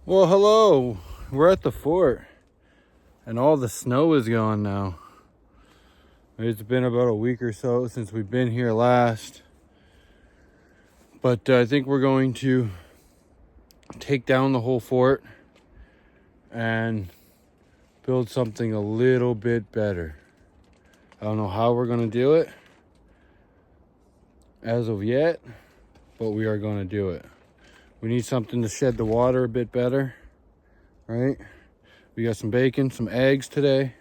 Well, hello. We're at the fort, and all the snow is gone now. It's been about a week or so since we've been here last, but I think we're going to take down the whole fort and build something a little bit better. I don't know how we're going to do it as of yet, but we are going to do it. We need something to shed the water a bit better, right? We got some bacon, some eggs today.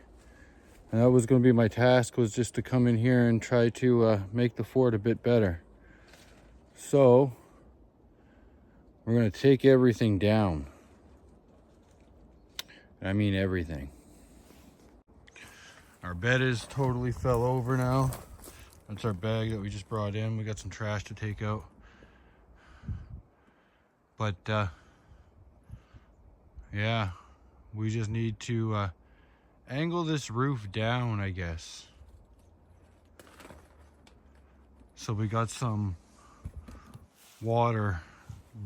And that was going to be my task, was just to come in here and try to make the fort a bit better. So we're going to take everything down. I mean everything. Our bed is totally fell over now. That's our bag that we just brought in. We got some trash to take out. But yeah, we just need to angle this roof down, I guess. So we got some water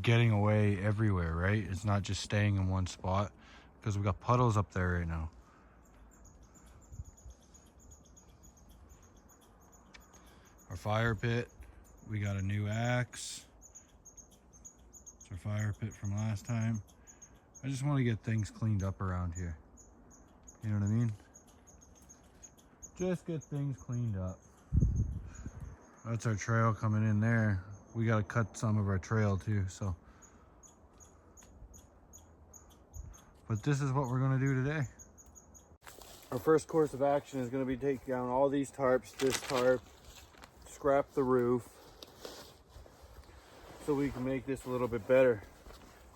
getting away everywhere, right? It's not just staying in one spot, because we got puddles up there right now. Our fire pit, we got a new axe. It's our fire pit from last time. I just want to get things cleaned up around here. You know what I mean? Just get things cleaned up. That's our trail coming in there. We got to cut some of our trail too, so. But this is what we're going to do today. Our first course of action is going to be take down all these tarps, this tarp, scrap the roof, so we can make this a little bit better.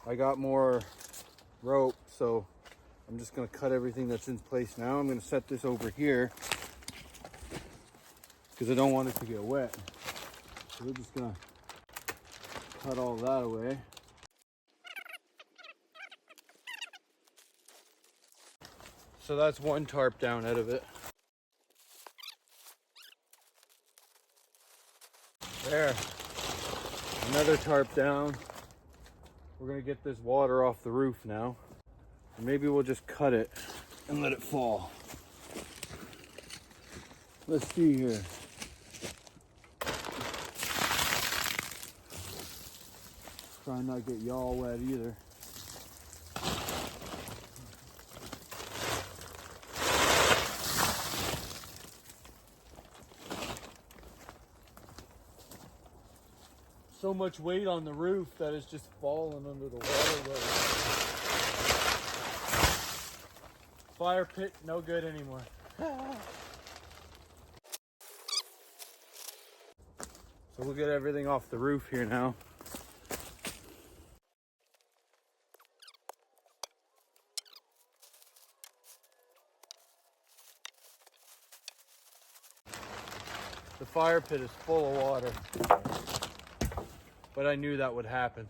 I got more rope, so I'm just going to cut everything that's in place now. I'm going to set this over here because I don't want it to get wet. So we're just going to cut all that away. So that's one tarp down out of it. There. Another tarp down. We're gonna get this water off the roof now. Or maybe we'll just cut it and let it fall. Let's see here. Try and not get y'all wet either. So much weight on the roof that it's just falling under the water. Fire pit, no good anymore. So we'll get everything off the roof here now. The fire pit is full of water, but I knew that would happen.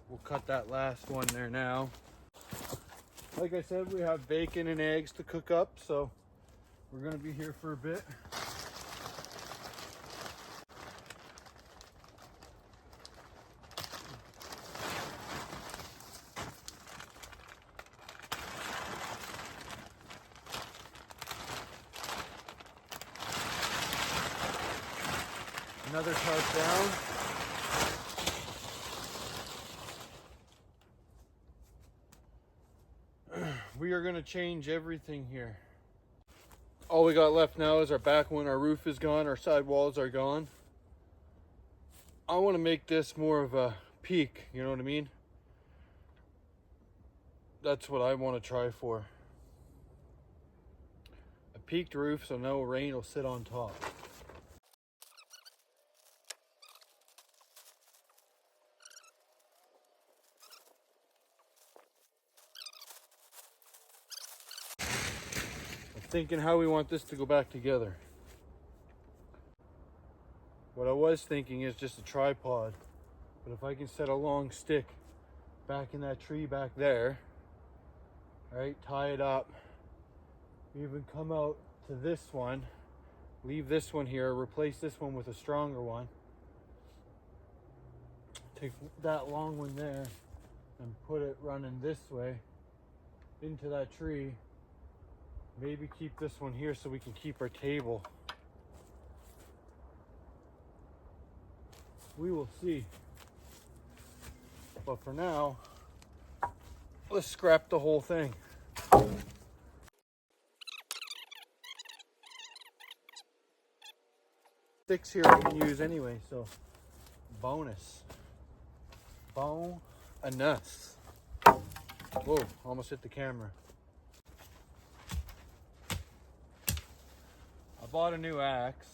We'll cut that last one there now. Like I said, we have bacon and eggs to cook up, so we're gonna be here for a bit. Another tarp down. We are gonna change everything here. All we got left now is our back one. Our roof is gone, our side walls are gone. I wanna make this more of a peak, you know what I mean? That's what I wanna try for. A peaked roof so no rain will sit on top. Thinking how we want this to go back together. What I was thinking is just a tripod, but if I can set a long stick back in that tree back there, right, tie it up, even come out to this one, leave this one here, replace this one with a stronger one, take that long one there and put it running this way into that tree. Maybe keep this one here so we can keep our table. We will see. But for now, let's scrap the whole thing. Sticks here I can use anyway, so bonus. Bonus. Whoa, almost hit the camera. I bought a new axe.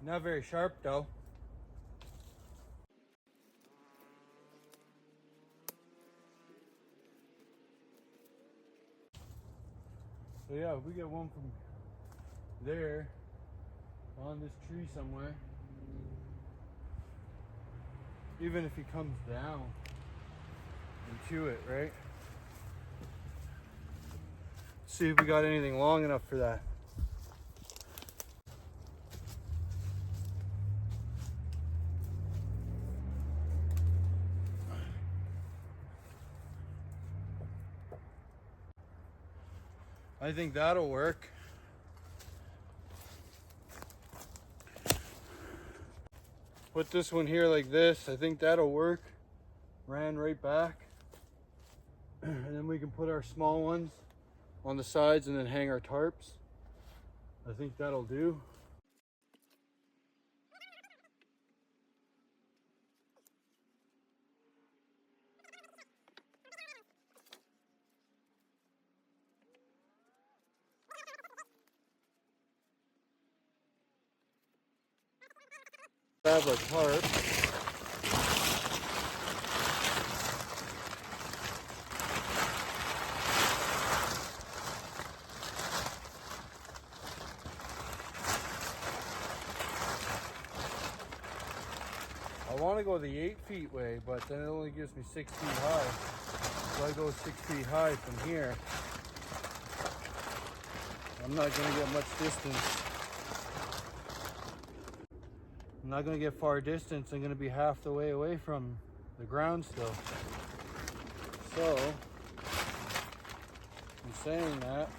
Not very sharp though. So yeah, if we get one from there on this tree somewhere, even if he comes down into it, right? See if we got anything long enough for that. I think that'll work. Put this one here like this. I think that'll work. Ran right back. And then we can put our small ones on the sides and then hang our tarps. I think that'll do. Have a tarp. I want to go the 8 feet way, but then it only gives me 6 feet high. So I go 6 feet high from here. I'm not going to get much distance. I'm not going to get far distance. I'm going to be half the way away from the ground still. So, in saying that,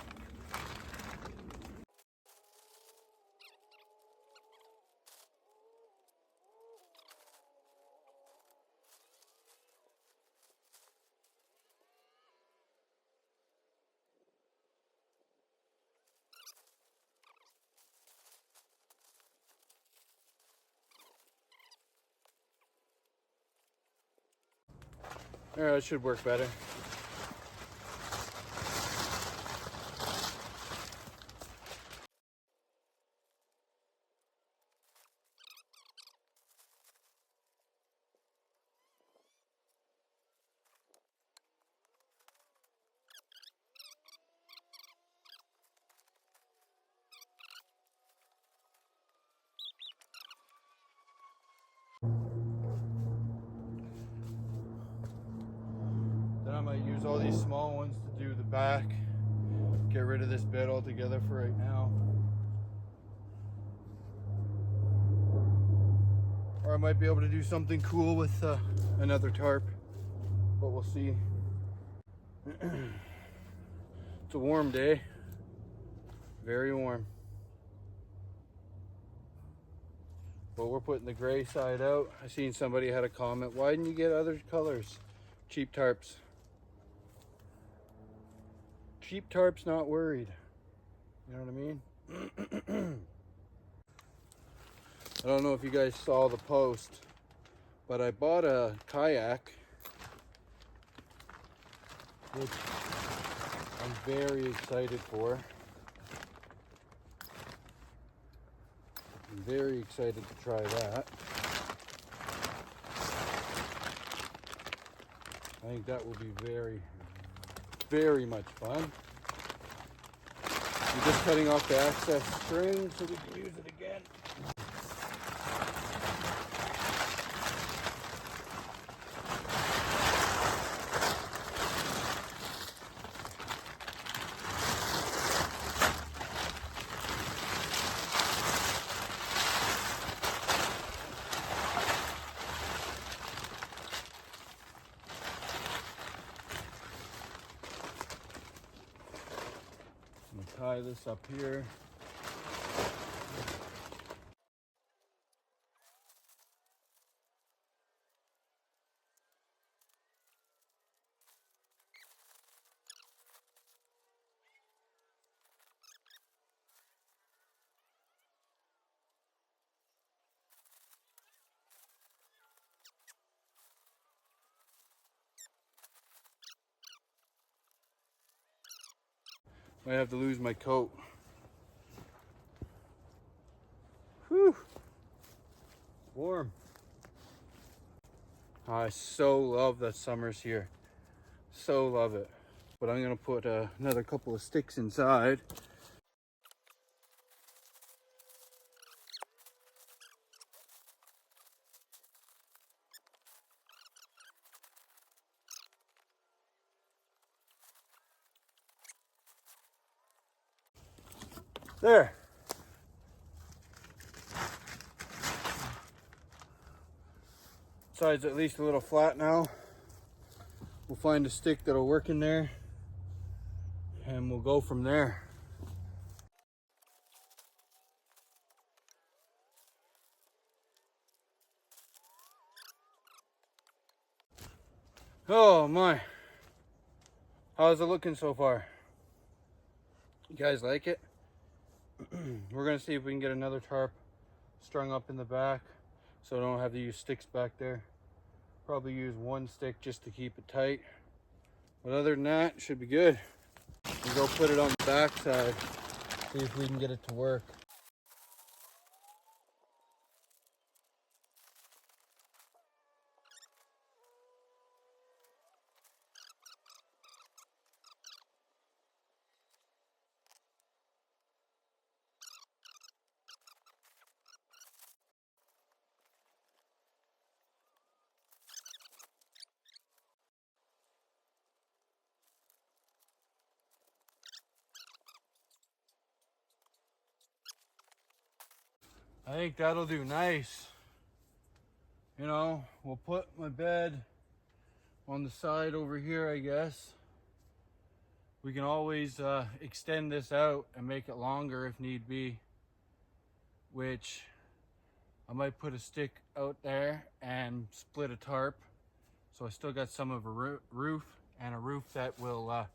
yeah, it should work better. Then I might use all these small ones to do the back. Get rid of this bed altogether for right now. Or I might be able to do something cool with another tarp, but we'll see. It's a warm day, very warm. But we're putting the gray side out. I seen somebody had a comment, why didn't you get other colors? Cheap tarps. Cheap tarps, not worried. You know what I mean? I don't know if you guys saw the post, but I bought a kayak, which I'm very excited for. I'm very excited to try that. I think that will be very, very much fun. I'm just cutting off the excess string so we can use it again. tie this up here. Might have to lose my coat. Whew. Warm. I so love that summer's here. So love it. But I'm gonna put another couple of sticks inside. There. Side's at least a little flat now. We'll find a stick that'll work in there and we'll go from there. Oh my. How's it looking so far? You guys like it? We're gonna see if we can get another tarp strung up in the back so I don't have to use sticks back there. Probably use one stick just to keep it tight. But other than that, it should be good. We'll go put it on the back side, see if we can get it to work. I think that'll do nice. You know, we'll put my bed on the side over here, I guess. We can always extend this out and make it longer if need be, which I might put a stick out there and split a tarp. So I still got some of a roof and a roof that will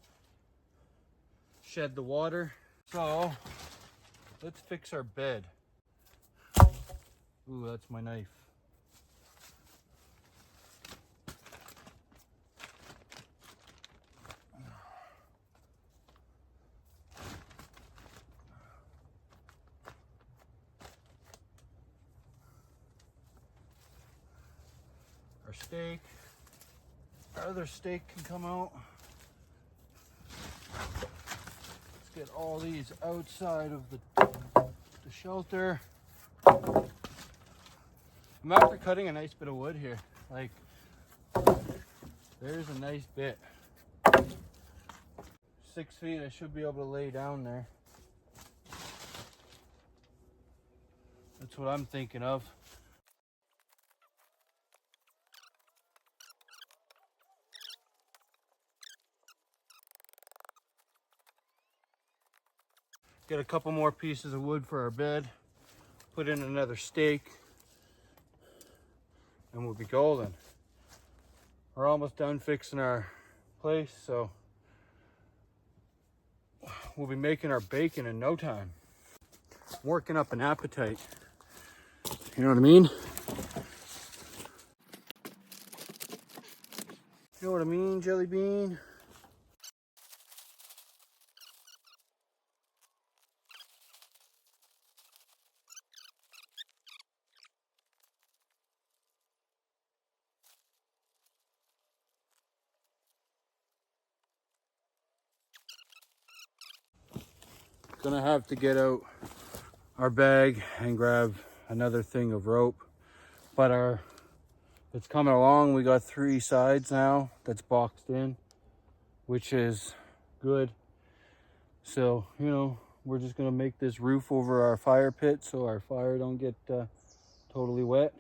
shed the water. So let's fix our bed. Ooh, that's my knife. Our stake. Our other stake can come out. Let's get all these outside of the shelter. I'm after cutting a nice bit of wood here. Like, there's a nice bit. 6 feet, I should be able to lay down there. That's what I'm thinking of. Get a couple more pieces of wood for our bed. Put in another stake. And we'll be golden. We're almost done fixing our place, so we'll be making our bacon in no time. Working up an appetite. You know what I mean? You know what I mean, Jelly Bean? Gonna have to get out our bag and grab another thing of rope, but it's coming along. We got 3 sides now that's boxed in, which is good. So, you know, we're just gonna make this roof over our fire pit so our fire don't get totally wet.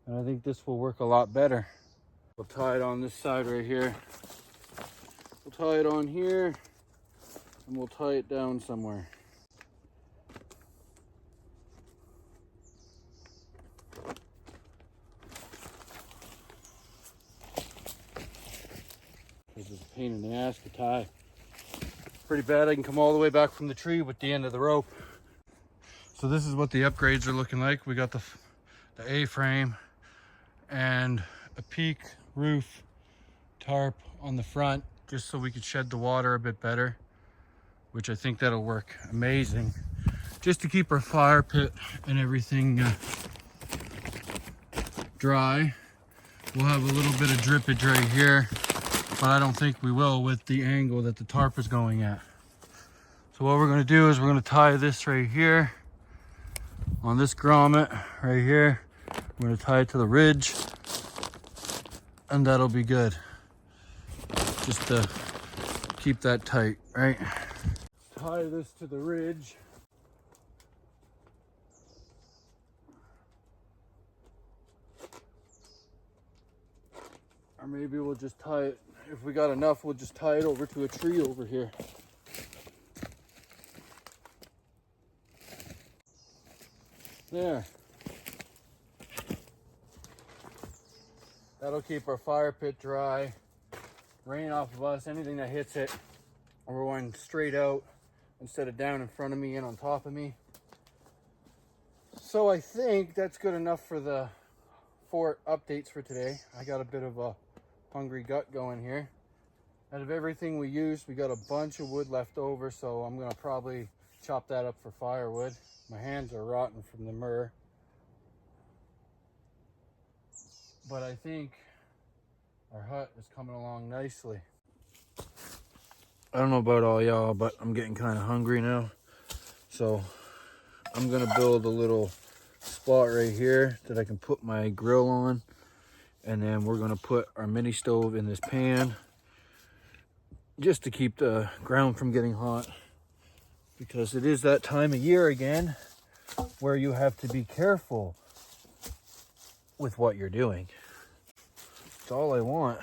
And I think this will work a lot better. We'll tie it on this side right here. We'll tie it on here. and we'll tie it down somewhere. This is a pain in the ass to tie. Pretty bad. I can come all the way back from the tree with the end of the rope. So this is what the upgrades are looking like. We got the A-frame and a peak roof tarp on the front, just so we could shed the water a bit better, which I think that'll work amazing, just to keep our fire pit and everything dry. We'll have a little bit of drippage right here, but I don't think we will with the angle that the tarp is going at. So what we're going to do is we're going to tie this right here on this grommet right here. We're going to tie it to the ridge, and that'll be good, just to keep that tight, right? Tie this to the ridge. Or maybe we'll just tie it, if we got enough, we'll just tie it over to a tree over here. There. That'll keep our fire pit dry. Rain off of us, anything that hits it, we're going straight out instead of down in front of me and on top of me. So I think that's good enough for the fort updates for today. I got a bit of a hungry gut going here. Out of everything we used, we got a bunch of wood left over, so I'm gonna probably chop that up for firewood. My hands are rotten from the myrrh. But I think our hut is coming along nicely. I don't know about all y'all, but I'm getting kind of hungry now. So I'm gonna build a little spot right here that I can put my grill on. And then we're gonna put our mini stove in this pan just to keep the ground from getting hot. Because it is that time of year again where you have to be careful with what you're doing. That's all I want.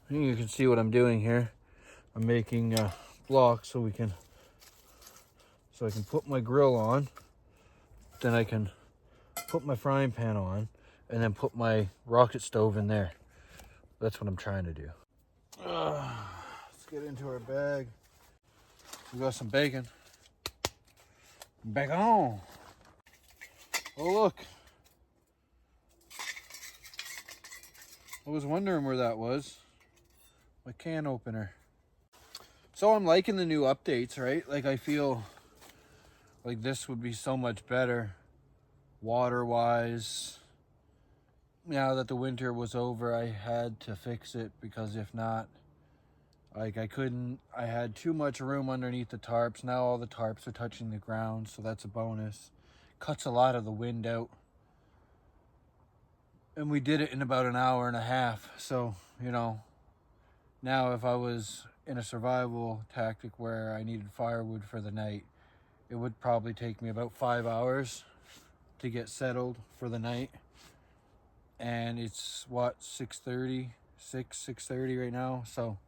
You can see what I'm doing here. I'm making blocks so I can put my grill on. Then I can put my frying pan on and then put my rocket stove in there. That's what I'm trying to do. Let's get into our bag. We got some bacon. Bacon! Oh look. I was wondering where that was. My can opener. So I'm liking the new updates, right? Like I feel like this would be so much better water-wise. Now that the winter was over, I had to fix it, because if not, like I had too much room underneath the tarps. Now all the tarps are touching the ground, so that's a bonus. Cuts a lot of the wind out. And we did it in about an hour and a half. So, you know, now if I was in a survival tactic where I needed firewood for the night, it would probably take me about 5 hours to get settled for the night. And it's what, 6:30 right now, so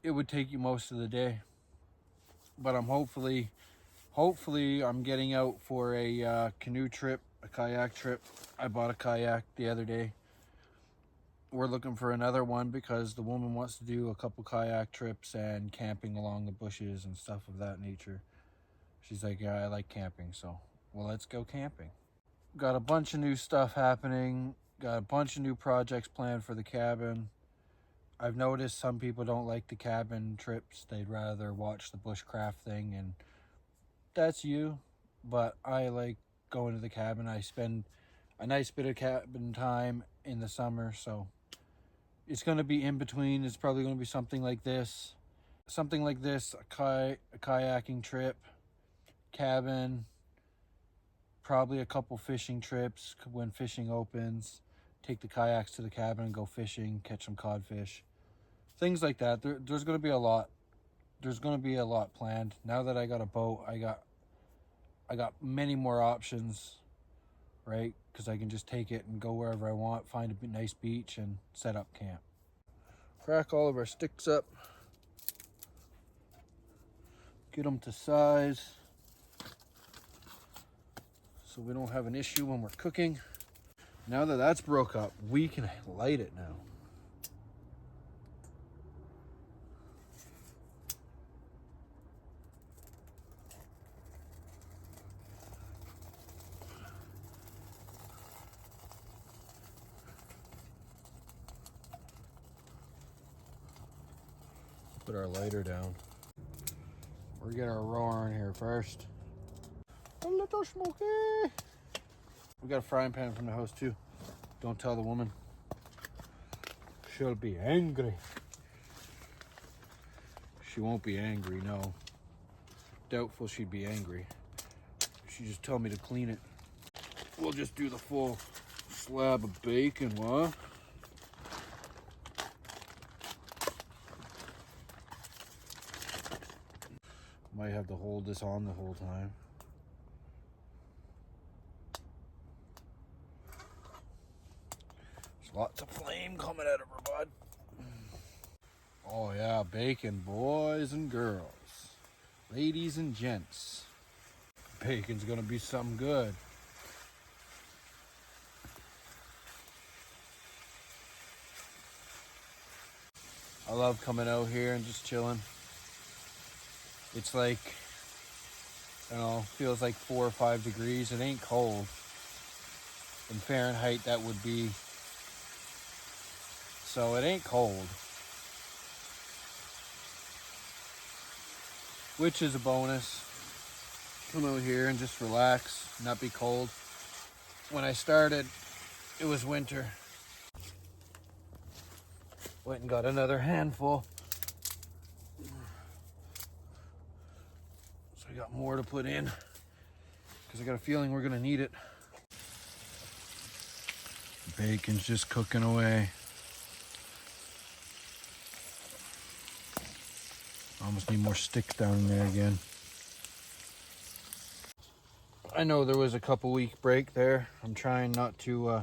it would take you most of the day. But I'm hopefully I'm getting out for a canoe trip, a kayak trip. I bought a kayak the other day. We're looking for another one because the woman wants to do a couple kayak trips and camping along the bushes and stuff of that nature. She's like, yeah, I like camping, so well, let's go camping. Got a bunch of new stuff happening. Got a bunch of new projects planned for the cabin. I've noticed some people don't like the cabin trips. They'd rather watch the bushcraft thing, and that's you. But I like going to the cabin. I spend a nice bit of cabin time in the summer, so it's going to be in between. It's probably going to be something like this. Something like this, a kayaking trip, cabin, probably a couple fishing trips when fishing opens. Take the kayaks to the cabin and go fishing, catch some codfish. Things like that. There's going to be a lot. There's going to be a lot planned. Now that I got a boat, I got many more options, right? Because I can just take it and go wherever I want, find a nice beach and set up camp. Crack all of our sticks up. Get them to size so we don't have an issue when we're cooking. Now that that's broke up, we can light it now. Put our lighter down. We're gonna get our roar in here first. A little smoky. We got a frying pan from the house too. Don't tell the woman. She'll be angry. She won't be angry, no. Doubtful she'd be angry. She just told me to clean it. We'll just do the full slab of bacon, what? Might have to hold this on the whole time. There's lots of flame coming out of her, bud. Oh yeah, bacon, boys and girls, ladies and gents. Bacon's gonna be something good. I love coming out here and just chilling. It's like, I don't know, feels like 4 or 5 degrees. It ain't cold. In Fahrenheit, that would be, so it ain't cold. Which is a bonus. Come out here and just relax, not be cold. When I started, it was winter. Went and got another handful. So I got more to put in because I got a feeling we're gonna need it. Bacon's just cooking away. Almost need more stick down there again. I know there was a couple week break there. I'm trying not to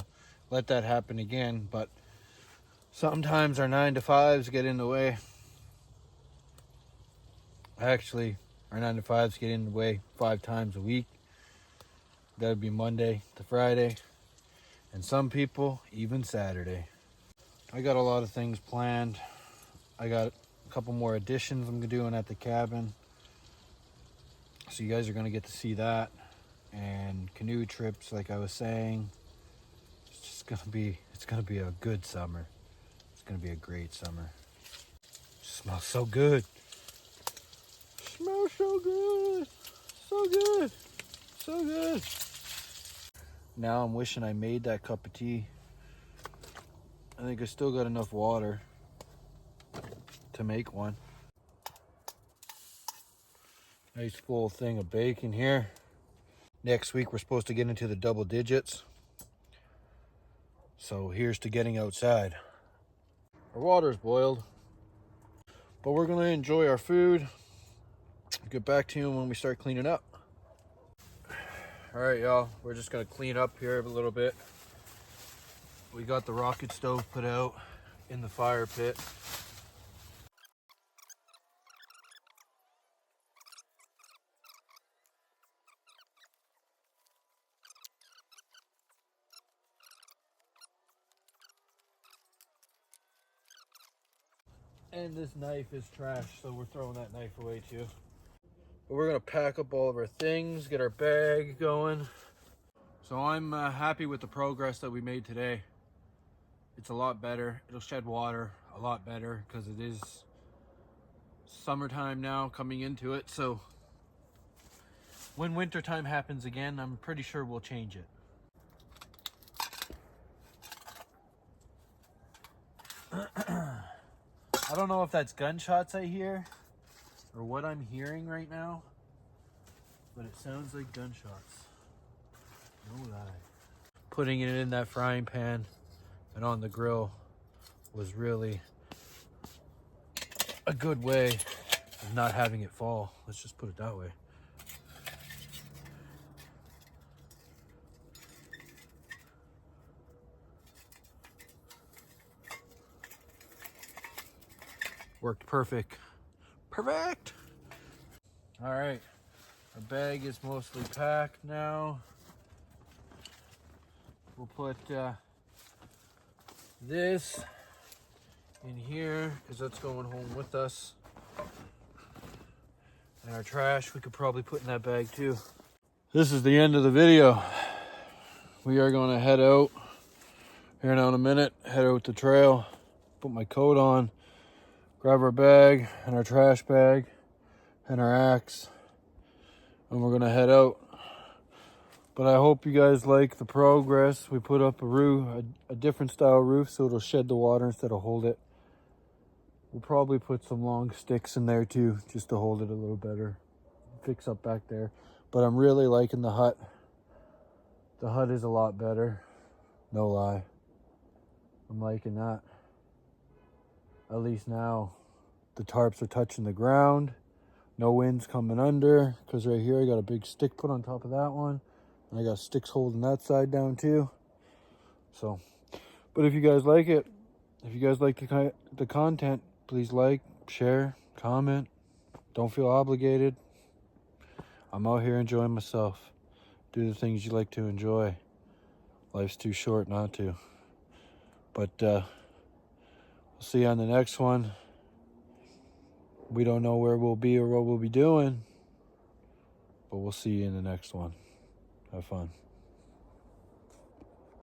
let that happen again, but sometimes our 9 to 5s get in the way. Actually, our 9 to 5s get in the way 5 times a week. That would be Monday to Friday, and some people even Saturday. I got a lot of things planned. I got a couple more additions I'm doing at the cabin, so you guys are going to get to see that. And canoe trips, like I was saying. It's gonna be a good summer. It's gonna be a great summer. Smells so good. Smells so good. So good. So good. Now I'm wishing I made that cup of tea. I think I still got enough water to make one. Nice full thing of bacon here. Next week we're supposed to get into the double digits. So here's to getting outside. Our water's boiled, but we're gonna enjoy our food. Get back to you when we start cleaning up. All right, y'all, we're just gonna clean up here a little bit. We got the rocket stove put out in the fire pit. And this knife is trash, so we're throwing that knife away too. But we're gonna pack up all of our things, get our bag going. So I'm happy with the progress that we made today. It's a lot better. It'll shed water a lot better because it is summertime now coming into it. So when wintertime happens again, I'm pretty sure we'll change it. I don't know if that's gunshots I hear or what I'm hearing right now, but it sounds like gunshots. No lie. Putting it in that frying pan and on the grill was really a good way of not having it fall. Let's just put it that way. Worked perfect. Perfect! All right, our bag is mostly packed now. We'll put this in here because that's going home with us. And our trash, we could probably put in that bag too. This is the end of the video. We are going to head out here now in a minute, head out the trail, put my coat on, grab our bag and our trash bag and our axe, and we're going to head out. But I hope you guys like the progress. We put up a roof, a different style roof, so it'll shed the water instead of hold it. We'll probably put some long sticks in there too, just to hold it a little better. Fix up back there. But I'm really liking the hut. The hut is a lot better. No lie. I'm liking that. At least now the tarps are touching the ground. No wind's coming under, because right here I got a big stick put on top of that one. And I got sticks holding that side down too. So, but if you guys like it, if you guys like the content, please like, share, comment. Don't feel obligated. I'm out here enjoying myself. Do the things you like to enjoy. Life's too short not to. But we'll see you on the next one. We don't know where we'll be or what we'll be doing, but we'll see you in the next one. Have fun.